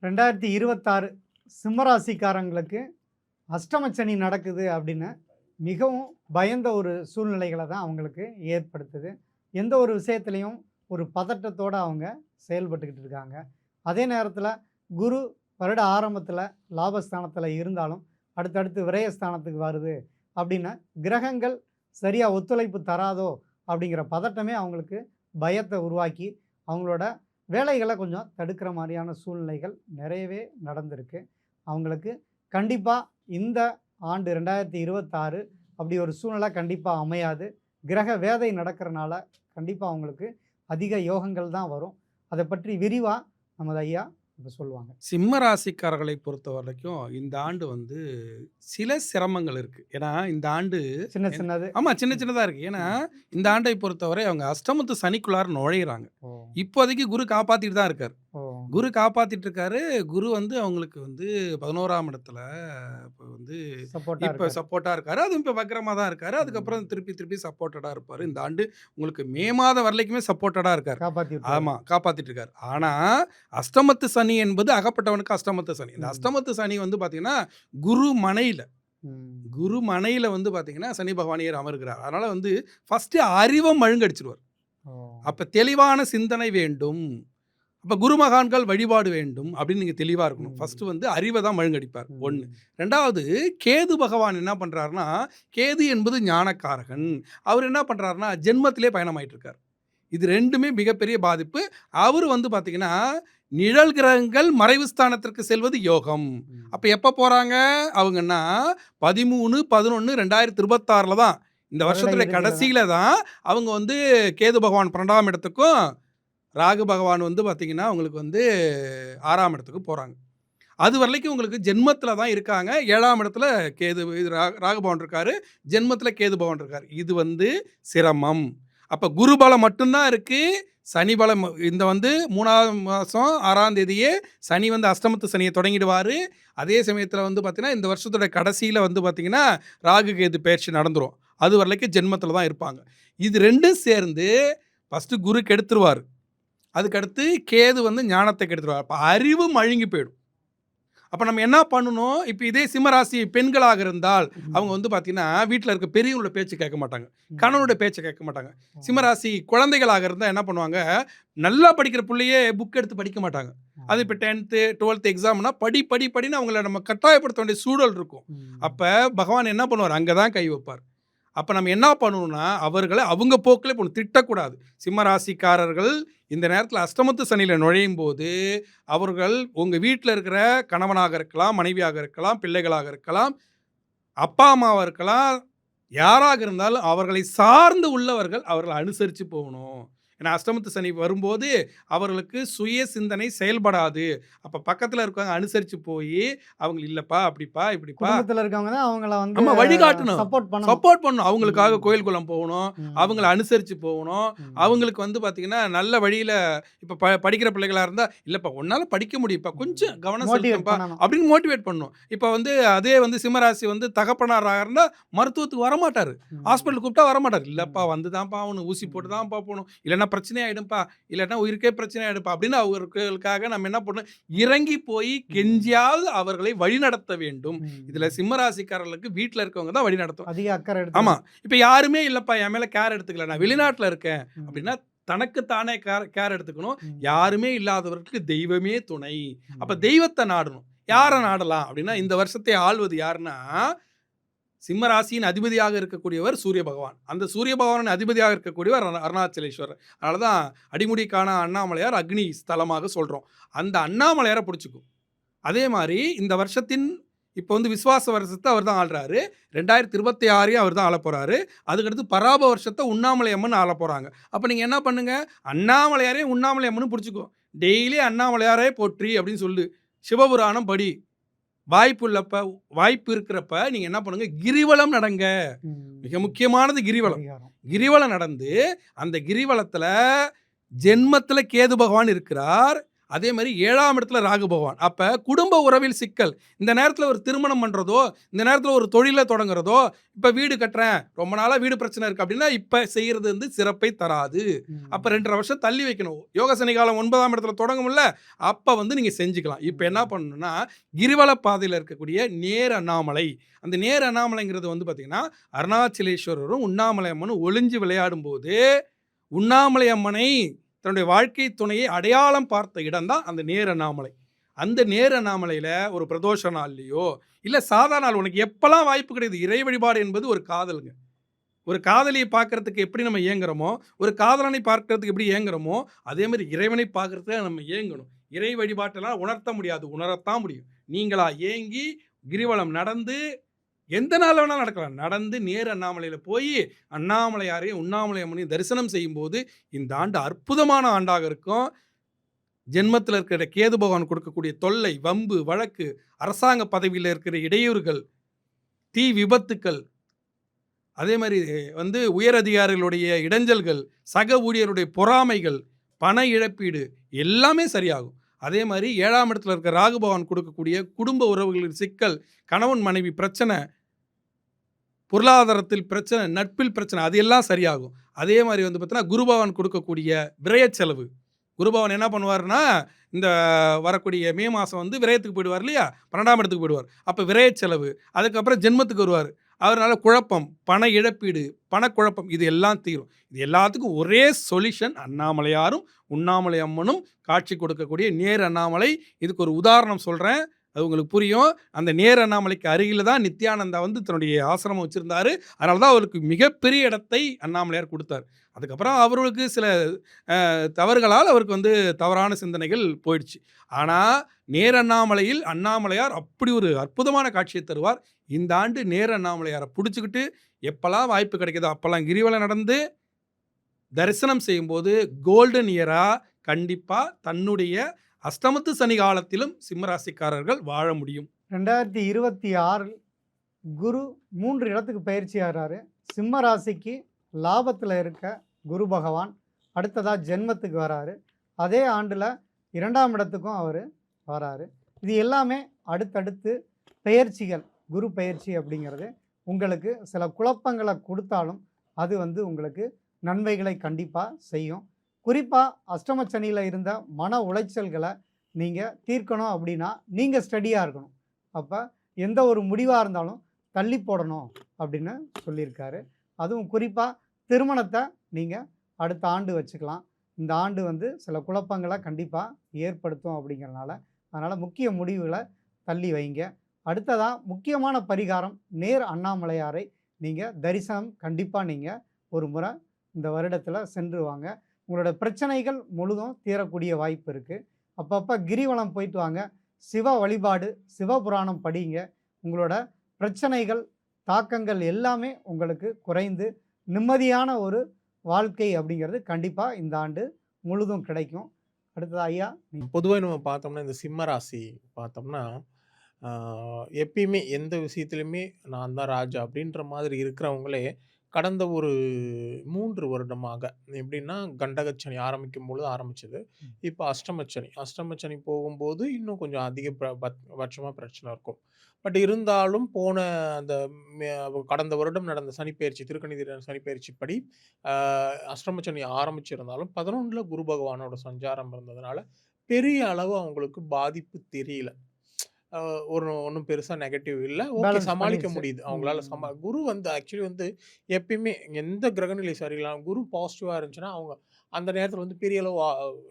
2026 சிம்மராசிக்காரங்களுக்கு அஷ்டமச்சனி நடக்குது அப்படின்னு மிகவும் பயந்த ஒரு சூழ்நிலைகளை தான் அவங்களுக்கு ஏற்படுத்துது. எந்த ஒரு விஷயத்துலையும் ஒரு பதட்டத்தோடு அவங்க செயல்பட்டுக்கிட்டு இருக்காங்க. அதே நேரத்தில் குரு வருட ஆரம்பத்தில் லாபஸ்தானத்தில் இருந்தாலும் அடுத்தடுத்து விரயஸ்தானத்துக்கு வருது அப்படின்னா கிரகங்கள் சரியாக ஒத்துழைப்பு தராதோ அப்படிங்கிற பதட்டமே அவங்களுக்கு பயத்தை உருவாக்கி அவங்களோட வேலைகளை கொஞ்சம் தடுக்கிற மாதிரியான சூழ்நிலைகள் நிறையவே நடந்திருக்கு. அவங்களுக்கு கண்டிப்பாக இந்த ஆண்டு 2026 அப்படி ஒரு சூழ்நிலை கண்டிப்பாக அமையாது. கிரக வேதை நடக்கிறனால கண்டிப்பாக அவங்களுக்கு அதிக யோகங்கள் தான் வரும். அதை பற்றி விரிவாக நமது ஐயா இப்போ சொல்லுவாங்க. சிம்ம ராசிக்காரர்களை பொறுத்த வரைக்கும் இந்த ஆண்டு வந்து சில சிரமங்கள் இருக்கு. ஏன்னா இந்த ஆண்டு சின்ன சின்னது. ஆமா சின்ன சின்னதா இருக்கு. ஏன்னா இந்த ஆண்டை பொறுத்தவரை அவங்க அஷ்டமத்து சனிக்குள்ளார நுழையிறாங்க. இப்போதைக்கு குரு காப்பாத்திட்டு தான் இருக்காரு. குரு காப்பாத்திட்டு இருக்காரு. குரு வந்து அவங்களுக்கு வந்து 11ஆம் இடத்துல இப்போ வந்து இப்போ சப்போர்ட்டா இருக்காரு. அதுவும் இப்போ வக்ரமா தான் இருக்காரு. அதுக்கப்புறம் திருப்பி சப்போர்ட்டடா இருப்பாரு. இந்த ஆண்டு உங்களுக்கு மே மாதம் வரைக்குமே சப்போர்ட்டடா இருக்காரு. ஆமா காப்பாத்திட்டு இருக்காரு. ஆனா அஷ்டமத்து சனி என்பது அகப்பட்டவனுக்கு அஷ்டமத்து சனி. இந்த அஷ்டமத்து சனி வந்து பாத்தீங்கன்னா குரு மனையில வந்து பாத்தீங்கன்னா சனி பகவானியர் அமர்கிறார். அதனால வந்து ஃபர்ஸ்ட் அறிவை மழுங்கடிச்சிருவார். அப்ப தெளிவான சிந்தனை வேண்டும். அப்ப குருமகான்கள் வழிபாடு வேண்டும் அப்படின்னு நீங்க தெளிவா இருக்கணும். ஃபர்ஸ்ட் வந்து அறிவை தான் மழுங்கடிப்பார். ஒன்று. ரெண்டாவது கேது பகவான் என்ன பண்றாருன்னா, கேது என்பது ஞானக்காரகன். அவர் என்ன பண்றாருன்னா ஜென்மத்திலே பயணமாயிட்டு இருக்கார். இது ரெண்டுமே மிகப்பெரிய பாதிப்பு. அவர் வந்து பாத்தீங்கன்னா நிழல் கிரகங்கள் மறைவு ஸ்தானத்திற்கு செல்வது யோகம். அப்ப எப்ப போறாங்க அவங்கன்னா 13/11/2026 தான். இந்த வருஷத்துல கடைசியில தான் அவங்க வந்து கேது பகவான் 12ஆம் இடத்துக்கும் ராகு பகவான் வந்து பார்த்தீங்கன்னா உங்களுக்கு வந்து 6ஆம் இடத்துக்கு போகிறாங்க. அது வரைக்கும் உங்களுக்கு ஜென்மத்தில் தான் இருக்காங்க. 7ஆம் இடத்துல கேது ராகு பகவான் இருக்காரு. ஜென்மத்தில் கேது பகவான் இருக்கார். இது வந்து சிரமம். அப்போ குரு பலம் மட்டும்தான் இருக்குது. சனி பலம் இந்த வந்து 3ஆம் மாதம் 6ஆம் தேதியே சனி வந்து அஷ்டமத்து சனியை தொடங்கிடுவார். அதே சமயத்தில் வந்து பார்த்தீங்கன்னா இந்த வருஷத்தோட கடைசியில் வந்து பார்த்தீங்கன்னா ராகு கேது பயிற்சி நடந்துடும். அது வரைக்கும் ஜென்மத்தில் தான் இருப்பாங்க. இது ரெண்டும் சேர்ந்து ஃபஸ்ட்டு குரு கெடுத்துருவார். அதுக்கடுத்து கேது வந்து ஞானத்தை கெடுத்துருவார். அப்போ அறிவு மழுங்கி போயிடும். அப்போ நம்ம என்ன பண்ணணும்? இப்போ இதே சிம்மராசி பெண்களாக இருந்தால் அவங்க வந்து பார்த்தீங்கன்னா வீட்டில் இருக்க பெரியவங்களோட பேச்சு கேட்க மாட்டாங்க, கணவனோட பேச்சை கேட்க மாட்டாங்க. சிம்மராசி குழந்தைகளாக இருந்தால் என்ன பண்ணுவாங்க? நல்லா படிக்கிற பிள்ளையே புக் எடுத்து படிக்க மாட்டாங்க. அது இப்போ 10th 12th எக்ஸாம்னா படின்னு அவங்கள நம்ம கட்டாயப்படுத்த வேண்டிய சூழல் இருக்கும். அப்போ பகவான் என்ன பண்ணுவார்? அங்கே தான் கை வைப்பார். அப்போ நம்ம என்ன பண்ணணும்னா அவர்களை அவங்க போக்கிலே போகணும், திட்டக்கூடாது. சிம்மராசிக்காரர்கள் இந்த நேரத்தில் அஷ்டமத்து சனியில் நுழையும் போது அவர்கள் உங்கள் வீட்டில் இருக்கிற கணவனாக இருக்கலாம், மனைவியாக இருக்கலாம், பிள்ளைகளாக இருக்கலாம், அப்பா அம்மாவாக இருக்கலாம், யாராக இருந்தாலும் அவர்களை சார்ந்து உள்ளவர்கள் அவர்களை அனுசரித்து போகணும். ஏன்னா அஷ்டமத்து சனி வரும்போது அவர்களுக்கு சுய சிந்தனை செயல்படாது. அப்போ பக்கத்தில் இருக்கவங்க அனுசரித்து போய் அவங்க இல்லைப்பா அப்படிப்பா இப்படிப்பா இருக்கவங்க தான் அவங்கள வந்து நம்ம வழிகாட்டணும், சப்போர்ட் பண்ணணும். அவங்களுக்காக கோயில் குளம் போகணும், அவங்கள அனுசரித்து போகணும். அவங்களுக்கு வந்து பார்த்தீங்கன்னா நல்ல வழியில் இப்போ படிக்கிற பிள்ளைகளாக இருந்தால் இல்லைப்பா உன்னால் படிக்க முடியும்ப்பா, கொஞ்சம் கவனம் செலுத்தப்பா அப்படின்னு மோட்டிவேட் பண்ணணும். இப்போ வந்து அதே வந்து சிம்மராசி வந்து தகப்பனாராக இருந்தால் மருத்துவத்துக்கு வரமாட்டார், ஹாஸ்பிட்டலுக்கு கூப்பிட்டா வரமாட்டார். இல்லைப்பா வந்து தான்ப்பா அவனு ஊசி போட்டு தான்ப்பா போகணும், இல்லைன்னா பிரச்சனை ஆகிடும்பா, இல்லைன்னா உயிருக்கே பிரச்சனை ஆகிடுப்பா அப்படின்னு அவர்களுக்காக நம்ம என்ன பண்ணணும்? இறங்கி போய் கெஞ்சியாவது அவர்களை வழிநடத்த வேண்டும். இதுல சிம்மராசிக்காரர்களுக்கு வீட்டில் இருக்கவங்க தான் வழி நடத்தும். அதிக அக்கறை. ஆமா, இப்போ யாருமே இல்லைப்பா என் மேல கேர் எடுத்துக்கல, நான் வெளிநாட்டில் இருக்கேன் அப்படின்னா தனக்குத்தானே கேர் எடுத்துக்கணும். யாருமே இல்லாதவர்களுக்கு தெய்வமே துணை. அப்ப தெய்வத்தை நாடணும். யாரை நாடலாம் அப்படின்னா இந்த வருஷத்தை ஆள்வது யாருன்னா சிம்மராசியின் அதிபதியாக இருக்கக்கூடியவர் சூரிய பகவான். அந்த சூரிய பகவானின் அதிபதியாக இருக்கக்கூடியவர் அருணாச்சலேஸ்வரர். அதனால தான் அடிமுடிக்கான அண்ணாமலையார் அக்னி ஸ்தலமாக சொல்கிறோம். அந்த அண்ணாமலையாரை பிடிச்சிக்கும். அதே மாதிரி இந்த வருஷத்தின் இப்போ வந்து விஸ்வாச வருஷத்தை அவர் தான் ஆள்றாரு. 2026 அவர் தான் ஆள போகிறாரு. அதுக்கடுத்து பராப வருஷத்தை உண்ணாமலை அம்மன் ஆள போகிறாங்க. அப்போ நீங்கள் என்ன பண்ணுங்க? அண்ணாமலையாரே உண்ணாமலை அம்மன் பிடிச்சிக்கும். டெய்லி அண்ணாமலையாரே போற்றி அப்படின்னு சொல்லு, சிவபுராணம் படி. வாய்ப்பு இருக்கிறப்ப நீங்க என்ன பண்ணுங்க? கிரிவலம் நடங்க. மிக முக்கியமானது கிரிவலம் நடந்து அந்த கிரிவலத்துல ஜென்மத்துல கேது பகவான் இருக்கிறார். அதே மாதிரி 7ஆம் இடத்துல ராகு பகவான். அப்ப குடும்ப உறவில் சிக்கல். இந்த நேரத்துல ஒரு திருமணம் பண்றதோ, இந்த நேரத்துல ஒரு தொழில தொடங்குறதோ, இப்ப வீடு கட்டுறேன், ரொம்ப நாளா வீடு பிரச்சனை இருக்கு அப்படின்னா, இப்ப செய்யறது வந்து சிறப்பை தராது. அப்ப 2 1/2 வருஷம் தள்ளி வைக்கணும். யோக சனி காலம் 9ஆம் இடத்துல தொடங்கும்ல, அப்ப வந்து நீங்க செஞ்சுக்கலாம். இப்ப என்ன பண்ணணும்னா, கிரிவல பாதையில இருக்கக்கூடிய நேர் அண்ணாமலை. அந்த நேர் அண்ணாமலைங்கிறது வந்து பார்த்தீங்கன்னா, அருணாச்சலேஸ்வரரும், உண்ணாமலை அம்மனும் ஒளிஞ்சு விளையாடும்போது, உண்ணாமலை அம்மனை தன்னுடைய வாழ்க்கை துணையை அடையாளம் பார்த்த இடம் தான் அந்த நேர் அண்ணாமலை. அந்த நேர் அண்ணாமலையில ஒரு பிரதோஷ நாள்லயோ, இல்ல சாதா நாள் உனக்கு எப்பலாம் வாய்ப்பு கிடைக்குது. இறை வழிபாடு என்பது ஒரு காதல்ங்க. ஒரு காதலியை பார்க்கறதுக்கு எப்படி நம்ம ஏங்குறோமோ, ஒரு காதலனை பார்க்கறதுக்கு எப்படி ஏங்குறோமோ, அதே மாரி இறைவனை பார்க்கறதுக்கு நம்ம ஏங்கணும். இறை வழிபாட்டெல்லாம் உணர்த்த முடியாது. உணரத்தான் முடியும். நீங்களா ஏங்கி கிரிவலம் நடந்து எந்த நாள்ல வேணாலும் நடக்கலாம். நடந்து நேர் அண்ணாமலையில போயி, அண்ணாமலையாரையும், உண்ணாமலை அம்மனையும் தரிசனம் செய்யும்போது, இந்த ஆண்டு அற்புதமான ஆண்டாக இருக்கும். ஜென்மத்தில இருக்கிற கேது பகவான் கொடுக்கக்கூடிய தொல்லை, வம்பு, வழக்கு, அரசாங்க பதவியில இருக்கிற இடையூறுகள், தீ விபத்துக்கள், அதே மாரி வந்து உயர் அதிகாரிகளுடைய இடைஞ்சல்கள், சக ஊழியருடைய பொறாமைகள், பண இழப்பீடு எல்லாமே சரியாகும். அதே மாரி 7ஆம் இடத்துல இருக்க ராகு பகவான் கொடுக்கக்கூடிய குடும்ப உறவுகளின் சிக்கல், கணவன் மனைவி பிரச்சனை, பொருளாதாரத்தில் பிரச்சனை, நட்பில் பிரச்சனை அது எல்லாம் சரியாகும். அதே மாரி வந்து பார்த்தீங்கன்னா, குரு பகவான் கொடுக்கக்கூடிய விரயச் செலவு. குரு பகவான் என்ன பண்ணுவாருன்னா, இந்த வரக்கூடிய மே மாசம் வந்து விரயத்துக்கு போயிடுவார் இல்லையா? 12ஆம் இடத்துக்கு போயிடுவார். அப்ப விரயச் செலவு. அதுக்கப்புறம் ஜென்மத்துக்கு வருவாரு. அதனால குழப்பம், பண இழப்பீடு, பணக்குழப்பம் இது எல்லாம் தீரும். இது எல்லாத்துக்கும் ஒரே சொல்யூஷன் அண்ணாமலையாரும், உண்ணாமலை அம்மனும் காட்சி கொடுக்கக்கூடிய நேர் அண்ணாமலை. இதுக்கு ஒரு உதாரணம் சொல்றேன். அது உங்களுக்கு புரியும். அந்த நேர் அண்ணாமலைக்கு அருகில தான் நித்யானந்தா வந்து தன்னுடைய ஆசிரமம் வச்சிருந்தாரு. அதனால தான் அவருக்கு மிகப்பெரிய இடத்தை அண்ணாமலையார் குடுத்தார். அதுக்கப்புறம் அவர்களுக்கு சில தவறுகளால் அவருக்கு வந்து தவறான சிந்தனைகள் போயிடுச்சு. ஆனா, நேர் அண்ணாமலையில் அண்ணாமலையார் அப்படி ஒரு அற்புதமான காட்சியை தருவார். இந்த ஆண்டு நேர் அண்ணாமலையார புடிச்சுக்கிட்டு எப்பலாம் வாய்ப்பு கிடைக்குதோ அப்பலாம் கிரிவலம் நடந்து தரிசனம் செய்யும்போது கோல்டன் இயரா கண்டிப்பா தன்னுடைய அஷ்டமத்து சனி காலத்திலும் சிம்மராசிக்காரர்கள் வாழ முடியும். 2026 குரு 3 இடத்துக்கு பயிற்சி ஆகிறாரு. சிம்ம ராசிக்கு லாபத்தில் இருக்க குரு பகவான் அடுத்ததா ஜென்மத்துக்கு வராரு. அதே ஆண்டில் 2ஆம் இடத்துக்கும் அவர் வராரு. இது எல்லாமே அடுத்தடுத்து பெயர்ச்சிகள், குரு பெயர்ச்சி அப்படிங்கிறது உங்களுக்கு சில குழப்பங்களை கொடுத்தாலும் அது வந்து உங்களுக்கு நன்மைகளை கண்டிப்பாக செய்யும். குறிப்பாக அஷ்டமச்சனியில் இருந்த மன உளைச்சல்களை நீங்கள் தீர்க்கணும் அப்படின்னா நீங்கள் ஸ்டடியாக இருக்கணும். அப்போ எந்த ஒரு முடிவாக இருந்தாலும் தள்ளி போடணும் அப்படின்னு சொல்லியிருக்காரு. அதுவும் குறிப்பாக திருமணத்தை நீங்கள் அடுத்த ஆண்டு வச்சுக்கலாம். இந்த ஆண்டு வந்து சில குழப்பங்களை கண்டிப்பாக ஏற்படுத்தும் அப்படிங்கிறனால அதனால் முக்கிய முடிவுகளை தள்ளி வைங்க. அடுத்ததாக முக்கியமான பரிகாரம் நேர் அண்ணாமலையாரை நீங்கள் தரிசனம் கண்டிப்பாக நீங்கள் ஒரு முறை இந்த வருடத்தில் சென்று வாங்க. உங்களோட பிரச்சனைகள் முழுதும் தீரக்கூடிய வாய்ப்பு இருக்குது. அப்பப்போ கிரிவலம் போயிட்டு வாங்க. சிவ வழிபாடு, சிவபுராணம் படிங்க. உங்களோட பிரச்சனைகள், தாக்கங்கள் எல்லாமே உங்களுக்கு குறைந்து நிம்மதியான ஒரு வாழ்க்கை அப்படிங்கிறது கண்டிப்பாக இந்த ஆண்டு முழுதும் கிடைக்கும். அடுத்தது ஐயா. பொதுவாக நம்ம பார்த்தோம்னா இந்த சிம்ம ராசி பார்த்தோம்னா எப்பயுமே எந்த விஷயத்துலையுமே நான் தான் ராஜா அப்படின்ற மாதிரி இருக்கிறவங்களே கடந்த ஒரு 3 வருடமாக எப்படின்னா கண்டகச்சனி ஆரம்பிக்கும் பொழுது ஆரம்பிச்சது. இப்போ அஷ்டமச்சனி போகும்போது இன்னும் கொஞ்சம் அதிக பட்சமாக பிரச்சனை இருக்கும். பட் இருந்தாலும் போன அந்த கடந்த வருடம் நடந்த சனிப்பெயர்ச்சி திருக்கணித சனிப்பெயர்ச்சிப்படி அஷ்டமச்சனி ஆரம்பிச்சிருந்தாலும் 11ல் குரு பகவானோட சஞ்சாரம் இருந்ததுனால பெரிய அளவு அவங்களுக்கு பாதிப்பு தெரியல. ஒன்றும் பெருசாக நெகட்டிவ் இல்லை. ஓகே, பேலன்ஸ் சமாளிக்க பண்ணிடுச்சு. முடியுது அவங்களால. குரு வந்து ஆக்சுவலி வந்து எப்பயுமே எந்த கிரகநிலை சரியில்லாம் குரு பாசிட்டிவாக இருந்துச்சுன்னா அவங்க அந்த நேரத்தில் வந்து பெரிய அளவு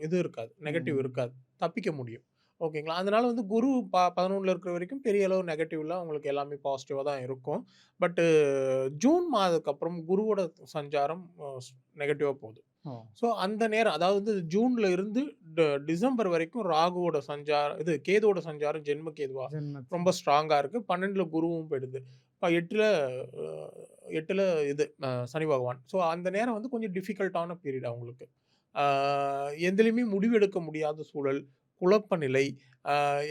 இது இருக்காது, நெகட்டிவ் இருக்காது, தப்பிக்க முடியும். ஓகேங்களா? அதனால வந்து குரு 11ல் இருக்கிற வரைக்கும் பெரிய அளவு நெகட்டிவ்ல அவங்களுக்கு எல்லாமே பாசிட்டிவாக தான் இருக்கும். பட்டு ஜூன் மாதத்துக்கு அப்புறம் குருவோட சஞ்சாரம் நெகட்டிவாக போகுது. ஸோ அந்த நேரம் அதாவது ஜூன்ல இருந்து டிசம்பர் வரைக்கும் ராகுவோட சஞ்சாரம் இது கேதுவோட சஞ்சாரம் ஜென்ம கேதுவா ரொம்ப ஸ்ட்ராங்காக இருக்குது. 12ல் குருவும் போயிடுது. இப்போ 8ல் இது சனி பகவான். ஸோ அந்த நேரம் வந்து கொஞ்சம் டிஃபிகல்ட்டான பீரியட் அவங்களுக்கு. எதுலேயுமே முடிவெடுக்க முடியாத சூழல், குழப்ப நிலை,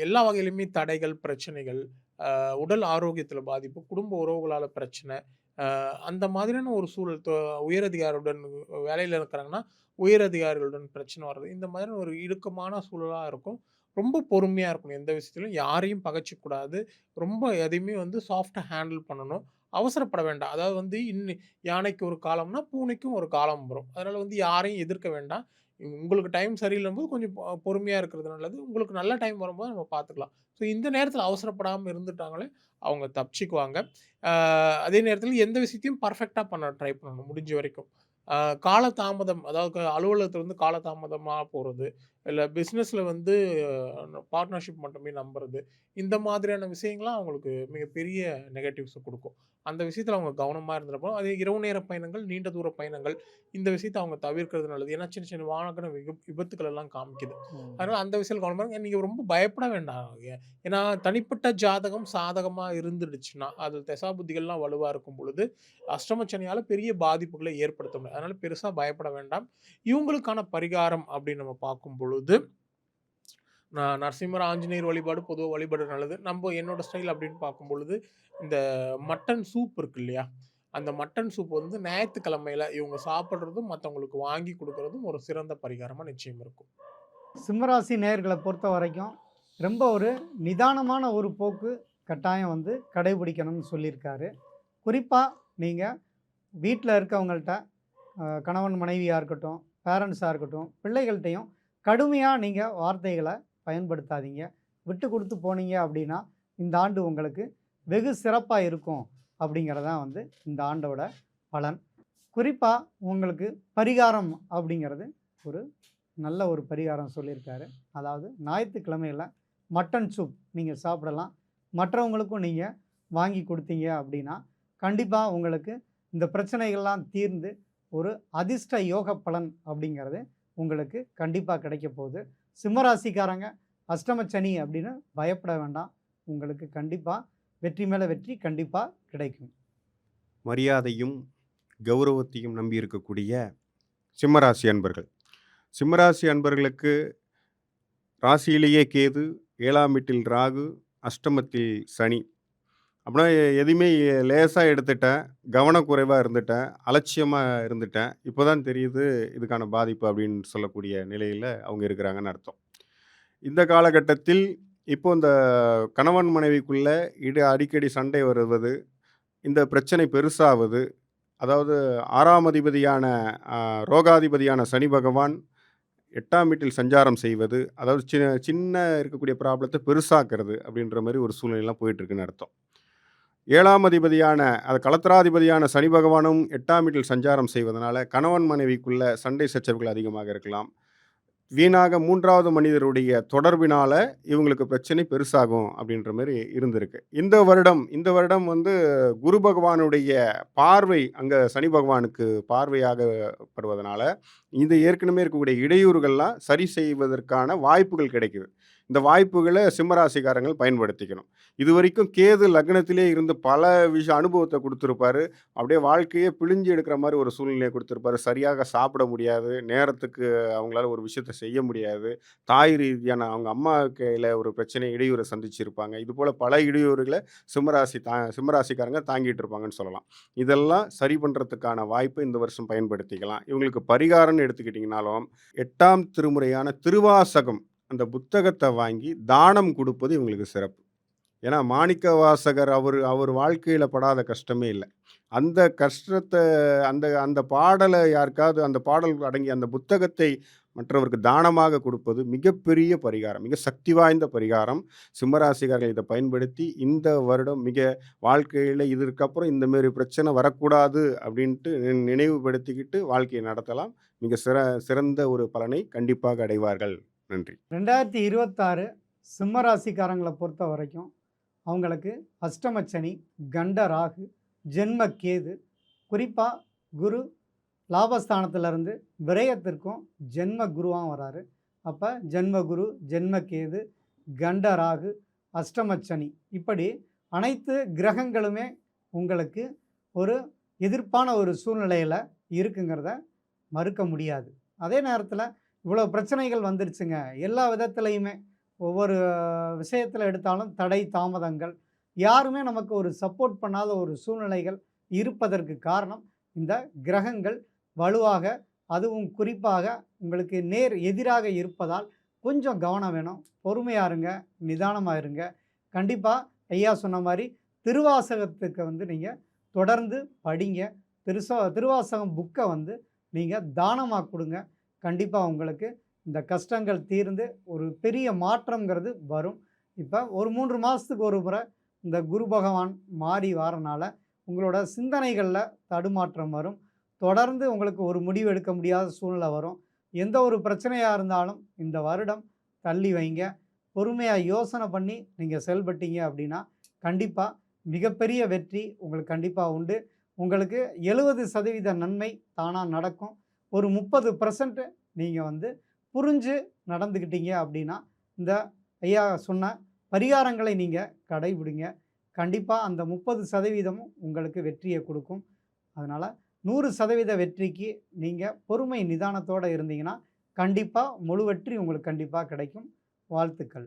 எல்லா வகையிலுமே தடைகள், பிரச்சனைகள், உடல் ஆரோக்கியத்தில் பாதிப்பு, குடும்ப உறவுகளால் பிரச்சனை, அந்த மாதிரியான ஒரு சூழல் உயர் அதிகாரியுடன் வேலையில இருக்கிறாங்கன்னா, உயர் அதிகாரிகளுடன் பிரச்சனை வர்றது. இந்த மாதிரியான ஒரு இறுக்கமான சூழலா இருக்கும். ரொம்ப பொறுமையா இருக்கணும். எந்த விஷயத்திலும் யாரையும் பகைச்சுக்கூடாது. ரொம்ப எதையுமே வந்து சாஃப்ட்டா ஹேண்டில் பண்ணணும். அவசரப்பட வேண்டாம். அதாவது வந்து யானைக்கு ஒரு காலம்னா, பூனைக்கும் ஒரு காலம் வரும். அதனால வந்து யாரையும் எதிர்க்க வேண்டாம். உங்களுக்கு டைம் சரியில்லும்போது கொஞ்சம் பொறுமையா இருக்கிறது நல்லது. உங்களுக்கு நல்ல டைம் வரும்போது நம்ம பார்த்துக்கலாம். ஸோ இந்த நேரத்தில அவசரப்படாம இருந்துட்டாங்களே, அவங்க தப்பிச்சுக்குவாங்க. ஆ அதே நேரத்தில எந்த விஷயத்தையும் பெர்ஃபெக்ட்டா பண்ண ட்ரை பண்ணணும் முடிஞ்ச வரைக்கும். ஆ காலதாமதம் அதாவது அலுவலகத்தில வந்து காலதாமதமா போறது, இல்ல பிசினஸ்ல வந்து பார்ட்னர்ஷிப் மட்டுமே நம்புறது. இந்த மாதிரியான விஷயங்கள்லாம் அவங்களுக்கு மிகப்பெரிய நெகட்டிவ்ஸ குடுக்கும். அந்த விஷயத்தில அவங்க கவனமா இருந்துறப்போ, அதே இரவு நேர பயணங்கள், நீண்ட தூர பயணங்கள் இந்த விஷயத்த அவங்க தவிர்க்கிறது நல்லது. ஏன்னா சின்ன சின்ன வாகன விபத்துக்கள் எல்லாம் காமிக்குது. அதனால அந்த விஷயத்துல கவனமா இருங்க. நீங்க ரொம்ப பயப்பட வேண்டாம். ஏன்னா தனிப்பட்ட ஜாதகம் சாதகமா இருந்துடுச்சுன்னா, அது தசாபுத்திகள்லாம் வலுவா இருக்கும் பொழுது, அஷ்டம சனியால பெரிய பாதிப்புகளை ஏற்படுத்த முடியாது. அதனால பெருசா பயப்பட வேண்டாம். இவங்களுக்கான பரிகாரம் அப்படின்னு நம்ம பார்க்கும் பொழுது, நரசிம்மர், ஆஞ்சநேயர் வழிபாடு பொதுவா வழிபடுறது நல்லது. என்னோட ஸ்டைல் அப்படின்னு பார்க்கும் பொழுது, இந்த மட்டன் சூப் இருக்கு இல்லையா? அந்த மட்டன் சூப் வந்து ஞாயித்துக்கிழமையில இவங்க சாப்பிடுறதும், மத்தவங்களுக்கு வாங்கி குடுக்குறதும் ஒரு சிறந்த பரிகாரமா நிச்சயம் இருக்கும். சிம்மராசி நேயர்களை பொறுத்த வரைக்கும் ரொம்ப ஒரு நிதானமான ஒரு போக்கு கட்டாயம் வந்து கடைபிடிக்கணும்னு சொல்லியிருக்காரு. குறிப்பாக நீங்கள் வீட்டில் இருக்கவங்கள்ட்ட கணவன் மனைவியாக இருக்கட்டும், பேரண்ட்ஸாக இருக்கட்டும், பிள்ளைகள்கிட்டையும் கடுமையாக நீங்கள் வார்த்தைகளை பயன்படுத்தாதீங்க. விட்டு கொடுத்து போனீங்க அப்படின்னா இந்த ஆண்டு உங்களுக்கு வெகு சிறப்பாக இருக்கும் அப்படிங்கிறதான் வந்து இந்த ஆண்டோட பலன். குறிப்பாக உங்களுக்கு பரிகாரம் அப்படிங்கிறது ஒரு நல்ல ஒரு பரிகாரம் சொல்லியிருக்காரு. அதாவது ஞாயிற்றுக்கிழமையில் மட்டன் சூப் நீங்கள் சாப்பிடலாம். மற்றவங்களுக்கும் நீங்கள் வாங்கி கொடுத்தீங்க அப்படின்னா கண்டிப்பாக உங்களுக்கு இந்த பிரச்சனைகள்லாம் தீர்ந்து ஒரு அதிர்ஷ்ட யோக பலன் அப்படிங்கிறது உங்களுக்கு கண்டிப்பாக கிடைக்க போகுது. சிம்மராசிக்காரங்க அஷ்டமச்சனி அப்படின்னு பயப்பட வேண்டாம். உங்களுக்கு கண்டிப்பாக வெற்றி மேலே வெற்றி கண்டிப்பாக கிடைக்கும். மரியாதையும் கௌரவத்தையும் நம்பி இருக்கக்கூடிய சிம்மராசி அன்பர்கள். சிம்மராசி அன்பர்களுக்கு ராசியிலேயே கேது, 7ஆம் வீட்டில் ராகு, அஷ்டமத்தில் சனி. அப்படின்னா எதையுமே லேசாக எடுத்துட்டேன், கவனக்குறைவாக இருந்துட்டேன், அலட்சியமாக இருந்துட்டேன். இப்போ தான் தெரியுது இதுக்கான பாதிப்பு அப்படின்னு சொல்லக்கூடிய நிலையில் அவங்க இருக்கிறாங்கன்னு அர்த்தம். இந்த காலகட்டத்தில் இப்போ இந்த கணவன் மனைவிக்குள்ள அடிக்கடி சண்டை வருவது, இந்த பிரச்சனை பெருசாவது, அதாவது 6ஆம் அதிபதியான ரோகாதிபதியான சனி பகவான் 8ஆம் வீட்டில் சஞ்சாரம் செய்வது, அதாவது சின்ன இருக்கக்கூடிய ப்ராப்ளத்தை பெருசாக்குறது அப்படின்ற மாதிரி ஒரு சூழ்நிலைலாம் போயிட்டுருக்குன்னு அர்த்தம். 7ஆம் அதிபதியான அது களத்திராதிபதியான சனி பகவானும் 8ஆம் வீட்டில் சஞ்சாரம் செய்வதனால கணவன் மனைவிக்குள்ள சண்டை சச்சரவுகள் அதிகமாக இருக்கலாம். வீணாக 3வது மனிதருடைய தொடர்பினால இவங்களுக்கு பிரச்சனை பெருசாகும் அப்படின்ற மாதிரி இருந்திருக்கு. இந்த வருடம் வந்து குரு பகவானுடைய பார்வை அங்கே சனி பகவானுக்கு பார்வையாகப்படுவதனால இது ஏற்கனவே இருக்கக்கூடிய இடையூறுகள்லாம் சரி செய்வதற்கான வாய்ப்புகள் கிடைக்குது. இந்த வாய்ப்புகளை சிம்மராசிக்காரங்கள் பயன்படுத்திக்கணும். இதுவரைக்கும் கேது லக்னத்திலே இருந்து பல அனுபவத்தை கொடுத்துருப்பாரு. அப்படியே வாழ்க்கையே பிழிஞ்சு எடுக்கிற மாதிரி ஒரு சூழ்நிலையை கொடுத்துருப்பாரு. சரியாக சாப்பிட முடியாது, நேரத்துக்கு அவங்களால ஒரு விஷயத்தை செய்ய முடியாது, தாய் ரீதியான அவங்க அம்மா கையில் ஒரு பிரச்சனை இடையூறை சந்திச்சிருப்பாங்க. இதுபோல் பல இடையூறுகளை சிம்மராசிக்காரங்க தாங்கிட்டு இருப்பாங்கன்னு சொல்லலாம். இதெல்லாம் சரி பண்ணுறதுக்கான வாய்ப்பை இந்த வருஷம் பயன்படுத்திக்கலாம். இவங்களுக்கு பரிகாரம்னு எடுத்துக்கிட்டிங்கனாலும் 8ஆம் திருமுறையான திருவாசகம் அந்த புத்தகத்தை வாங்கி தானம் கொடுப்பது இவங்களுக்கு சிறப்பு. ஏன்னா மாணிக்க வாசகர் அவர் வாழ்க்கையில் படாத கஷ்டமே இல்லை. அந்த கஷ்டத்தை அந்த அந்த பாடலை யாருக்காவது அந்த பாடல் அடங்கிய அந்த புத்தகத்தை மற்றவருக்கு தானமாக கொடுப்பது மிகப்பெரிய பரிகாரம், மிக சக்தி வாய்ந்த பரிகாரம். சிம்மராசிகாரர்கள் இதை பயன்படுத்தி இந்த வருடம் மிக வாழ்க்கையில் இதற்கப்புறம் இந்தமாரி பிரச்சனை வரக்கூடாது அப்படின்ட்டு நினைவுபடுத்திக்கிட்டு வாழ்க்கையை நடத்தலாம். மிக சிறந்த ஒரு பலனை கண்டிப்பாக அடைவார்கள். நன்றி. 2026 சிம்மராசிக்காரங்களை பொறுத்த வரைக்கும் அவங்களுக்கு அஷ்டமச்சனி, கண்ட ராகு, ஜென்ம கேது, குறிப்பாக குரு லாபஸ்தானத்திலிருந்து விரயத்திற்கும் ஜென்ம குருவாக வராரு. அப்போ ஜென்ம குரு, ஜென்ம கேது, கண்ட ராகு, அஷ்டமச்சனி இப்படி அனைத்து கிரகங்களுமே உங்களுக்கு ஒரு எதிர்ப்பான ஒரு சூழ்நிலையில் இருக்குங்கிறத மறுக்க முடியாது. அதே நேரத்தில் இவ்வளோ பிரச்சனைகள் வந்துருச்சுங்க. எல்லா விதத்துலையுமே ஒவ்வொரு விஷயத்தில் எடுத்தாலும் தடை தாமதங்கள், யாருமே நமக்கு ஒரு சப்போர்ட் பண்ணாத ஒரு சூழ்நிலைகள் இருப்பதற்கு காரணம் இந்த கிரகங்கள் வலுவாக, அதுவும் குறிப்பாக உங்களுக்கு நேர் எதிராக இருப்பதால் கொஞ்சம் கவனம் வேணும். பொறுமையா இருங்க, நிதானமா இருங்க. கண்டிப்பா ஐயா சொன்ன மாரி திருவாசகத்துக்கு வந்து நீங்க தொடர்ந்து படிங்க. திருவாசகம் புக்க வந்து நீங்க தானமா குடுங்க. கண்டிப்பா உங்களுக்கு இந்த கஷ்டங்கள் தீர்ந்து ஒரு பெரிய மாற்றம்ங்கிறது வரும். இப்ப ஒரு 3 மாசத்துக்கு ஒரு முறை இந்த குரு பகவான் மாறி வாரனால உங்களோட சிந்தனைகள்ல தடுமாற்றம் வரும். தொடர்ந்து உங்களுக்கு ஒரு முடிவு எடுக்க முடியாத சூழ்நிலை வரும். எந்த ஒரு பிரச்சனையா இருந்தாலும் இந்த வருடம் தள்ளி வைங்க. பொறுமையா யோசனை பண்ணி நீங்க செயல்பட்டீங்க அப்படின்னா, கண்டிப்பா மிகப்பெரிய வெற்றி உங்களுக்கு கண்டிப்பா உண்டு. உங்களுக்கு 70% நன்மை தானா நடக்கும். ஒரு 30% நீங்க வந்து புரிஞ்சு நடந்துக்கிட்டீங்க அப்படின்னா, இந்த ஐயா சொன்ன பரிகாரங்களை நீங்க கடைபிடிங்க. கண்டிப்பா அந்த 30% உங்களுக்கு வெற்றிய குடுக்கும். அதனால 100% வெற்றிக்கு நீங்க பொறுமை, நிதானத்தோட இருந்தீங்கன்னா, கண்டிப்பா முழு வெற்றி உங்களுக்கு கண்டிப்பா கிடைக்கும். வாழ்த்துக்கள்.